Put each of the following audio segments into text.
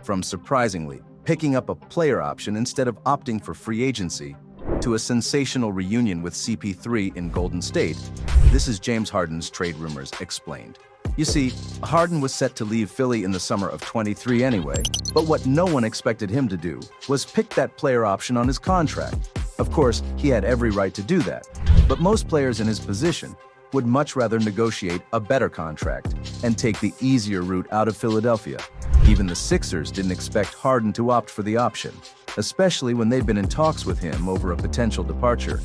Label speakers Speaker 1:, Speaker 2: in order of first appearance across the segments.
Speaker 1: From surprisingly picking up a player option instead of opting for free agency, to a sensational reunion with CP3 in Golden State, this is James Harden's trade rumors explained. You see, Harden was set to leave Philly in the summer of 23 anyway, but what no one expected him to do was pick that player option on his contract. Of course, he had every right to do that, but most players in his position would much rather negotiate a better contract and take the easier route out of Philadelphia. Even the Sixers didn't expect Harden to opt for the option, especially when they'd been in talks with him over a potential departure.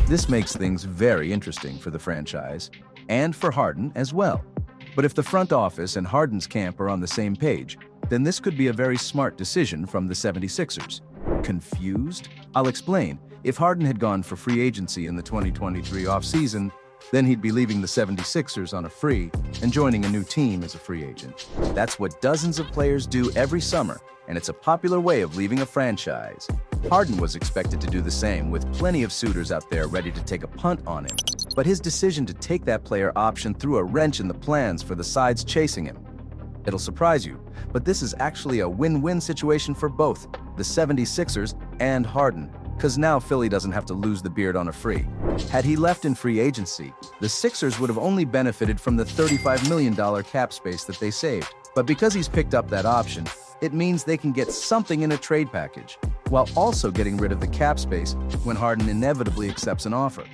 Speaker 1: This makes things very interesting for the franchise, and for Harden as well. But if the front office and Harden's camp are on the same page, then this could be a very smart decision from the 76ers. Confused? I'll explain. If Harden had gone for free agency in the 2023 offseason, then he'd be leaving the 76ers on a free and joining a new team as a free agent. That's what dozens of players do every summer, and it's a popular way of leaving a franchise. Harden was expected to do the same, with plenty of suitors out there ready to take a punt on him. But his decision to take that player option threw a wrench in the plans for the sides chasing him. It'll surprise you, but this is actually a win-win situation for both the 76ers and Harden, because now Philly doesn't have to lose the beard on a free. Had he left in free agency, the Sixers would have only benefited from the $35 million cap space that they saved. But because he's picked up that option, it means they can get something in a trade package, while also getting rid of the cap space when Harden inevitably accepts an offer.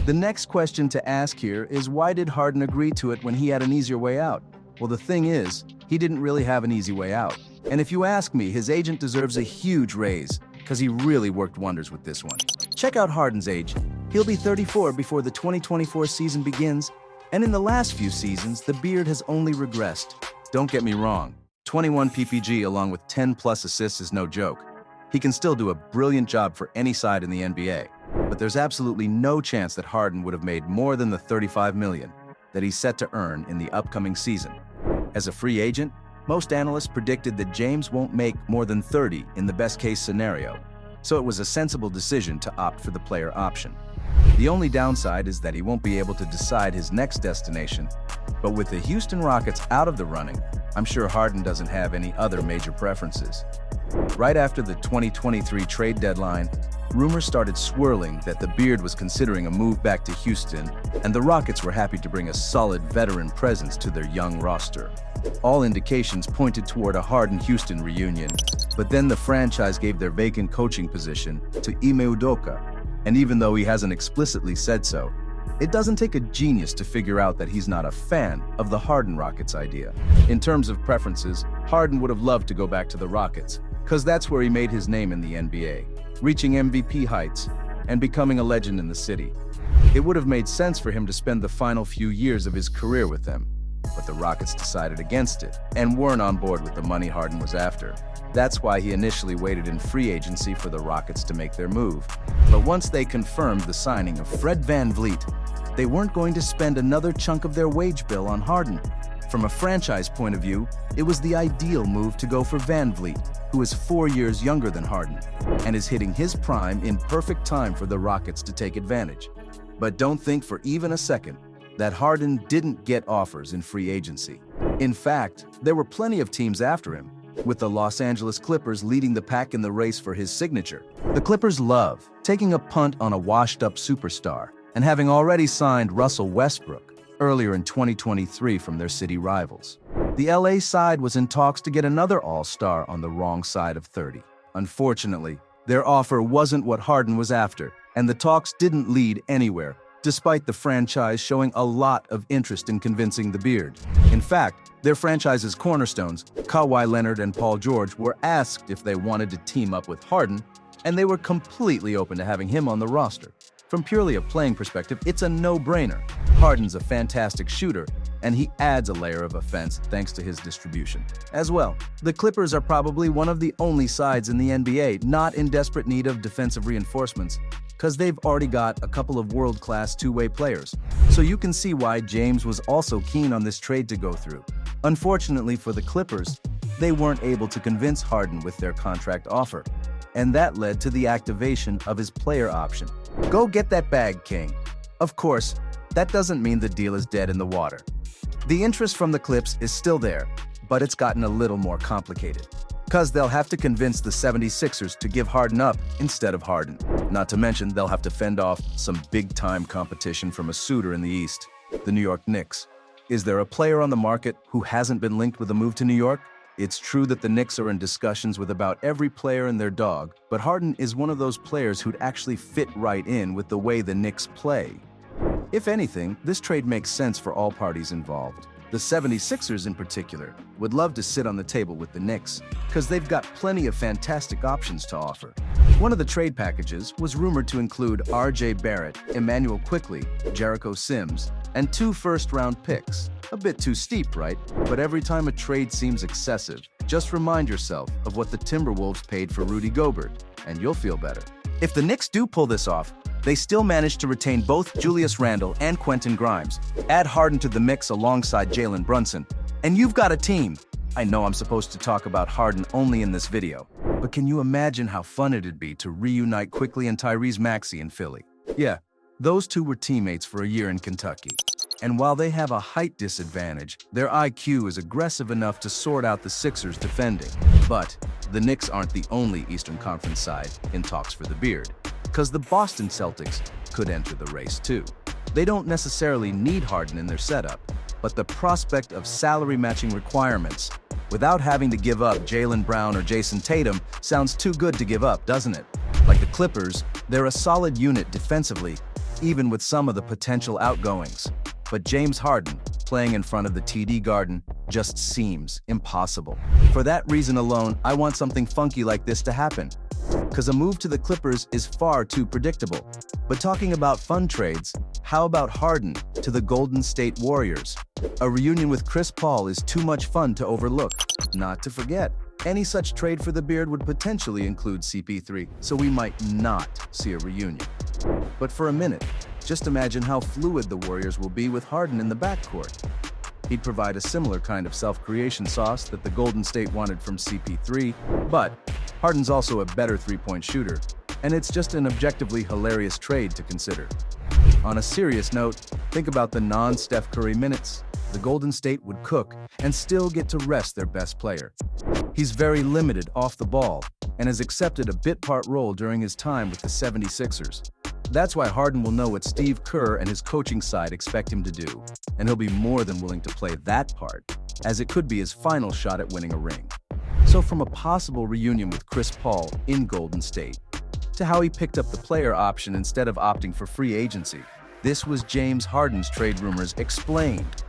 Speaker 1: The next question to ask here is, why did Harden agree to it when he had an easier way out? Well, the thing is, he didn't really have an easy way out. And if you ask me, his agent deserves a huge raise, because he really worked wonders with this one. Check out Harden's age. He'll be 34 before the 2024 season begins, and in the last few seasons, the beard has only regressed. Don't get me wrong, 21 PPG along with 10+ assists is no joke. He can still do a brilliant job for any side in the NBA, but there's absolutely no chance that Harden would have made more than the $35 million that he's set to earn in the upcoming season. As a free agent, most analysts predicted that James won't make more than 30 in the best-case scenario, so it was a sensible decision to opt for the player option. The only downside is that he won't be able to decide his next destination, but with the Houston Rockets out of the running, I'm sure Harden doesn't have any other major preferences. Right after the 2023 trade deadline, rumors started swirling that the Beard was considering a move back to Houston, and the Rockets were happy to bring a solid veteran presence to their young roster. All indications pointed toward a Harden-Houston reunion, but then the franchise gave their vacant coaching position to Ime Udoka, and even though he hasn't explicitly said so, it doesn't take a genius to figure out that he's not a fan of the Harden Rockets idea. In terms of preferences, Harden would have loved to go back to the Rockets, because that's where he made his name in the NBA, reaching MVP heights and becoming a legend in the city. It would have made sense for him to spend the final few years of his career with them, but the Rockets decided against it and weren't on board with the money Harden was after. That's why he initially waited in free agency for the Rockets to make their move. But once they confirmed the signing of Fred VanVleet, they weren't going to spend another chunk of their wage bill on Harden. From a franchise point of view, it was the ideal move to go for VanVleet, who is 4 years younger than Harden, and is hitting his prime in perfect time for the Rockets to take advantage. But don't think for even a second that Harden didn't get offers in free agency. In fact, there were plenty of teams after him, with the Los Angeles Clippers leading the pack in the race for his signature. The Clippers love taking a punt on a washed-up superstar, and having already signed Russell Westbrook earlier in 2023 from their city rivals. The LA side was in talks to get another all-star on the wrong side of 30. Unfortunately, their offer wasn't what Harden was after, and the talks didn't lead anywhere, despite the franchise showing a lot of interest in convincing the Beard. In fact, their franchise's cornerstones, Kawhi Leonard and Paul George, were asked if they wanted to team up with Harden, and they were completely open to having him on the roster. From purely a playing perspective, it's a no-brainer. Harden's a fantastic shooter, and he adds a layer of offense thanks to his distribution. As well, the Clippers are probably one of the only sides in the NBA not in desperate need of defensive reinforcements, because they've already got a couple of world-class two-way players. So you can see why James was also keen on this trade to go through. Unfortunately for the Clippers, they weren't able to convince Harden with their contract offer, and that led to the activation of his player option. Go get that bag, King. Of course, that doesn't mean the deal is dead in the water. The interest from the Clips is still there, but it's gotten a little more complicated. Because they'll have to convince the 76ers to give Harden up instead of Harden. Not to mention, they'll have to fend off some big-time competition from a suitor in the East, the New York Knicks. Is there a player on the market who hasn't been linked with a move to New York? It's true that the Knicks are in discussions with about every player and their dog, but Harden is one of those players who'd actually fit right in with the way the Knicks play. If anything, this trade makes sense for all parties involved. The 76ers in particular would love to sit on the table with the Knicks because they've got plenty of fantastic options to offer. One of the trade packages was rumored to include R.J. Barrett, Emmanuel Quickley, Jericho Sims, and 2 first-round picks. A bit too steep, right? But every time a trade seems excessive, just remind yourself of what the Timberwolves paid for Rudy Gobert, and you'll feel better. If the Knicks do pull this off, they still manage to retain both Julius Randle and Quentin Grimes. Add Harden to the mix alongside Jalen Brunson, and you've got a team. I know I'm supposed to talk about Harden only in this video, but can you imagine how fun it'd be to reunite Quickley and Tyrese Maxey in Philly? Yeah, those two were teammates for a year in Kentucky. And while they have a height disadvantage, their IQ is aggressive enough to sort out the Sixers defending. But the Knicks aren't the only Eastern Conference side in talks for the beard, because the Boston Celtics could enter the race too. They don't necessarily need Harden in their setup, but the prospect of salary matching requirements without having to give up Jaylen Brown or Jason Tatum sounds too good to give up, doesn't it? Like the Clippers, they're a solid unit defensively, even with some of the potential outgoings. But James Harden, playing in front of the TD Garden, just seems impossible. For that reason alone, I want something funky like this to happen. Because a move to the Clippers is far too predictable. But talking about fun trades, how about Harden to the Golden State Warriors? A reunion with Chris Paul is too much fun to overlook. Not to forget, any such trade for the beard would potentially include CP3, so we might not see a reunion. But for a minute, just imagine how fluid the Warriors will be with Harden in the backcourt. He'd provide a similar kind of self-creation sauce that the Golden State wanted from CP3, but Harden's also a better three-point shooter, and it's just an objectively hilarious trade to consider. On a serious note, think about the non-Steph Curry minutes. The Golden State would cook and still get to rest their best player. He's very limited off the ball and has accepted a bit-part role during his time with the 76ers. That's why Harden will know what Steve Kerr and his coaching side expect him to do, and he'll be more than willing to play that part, as it could be his final shot at winning a ring. So from a possible reunion with Chris Paul in Golden State, to how he picked up the player option instead of opting for free agency, this was James Harden's Trade Rumors Explained.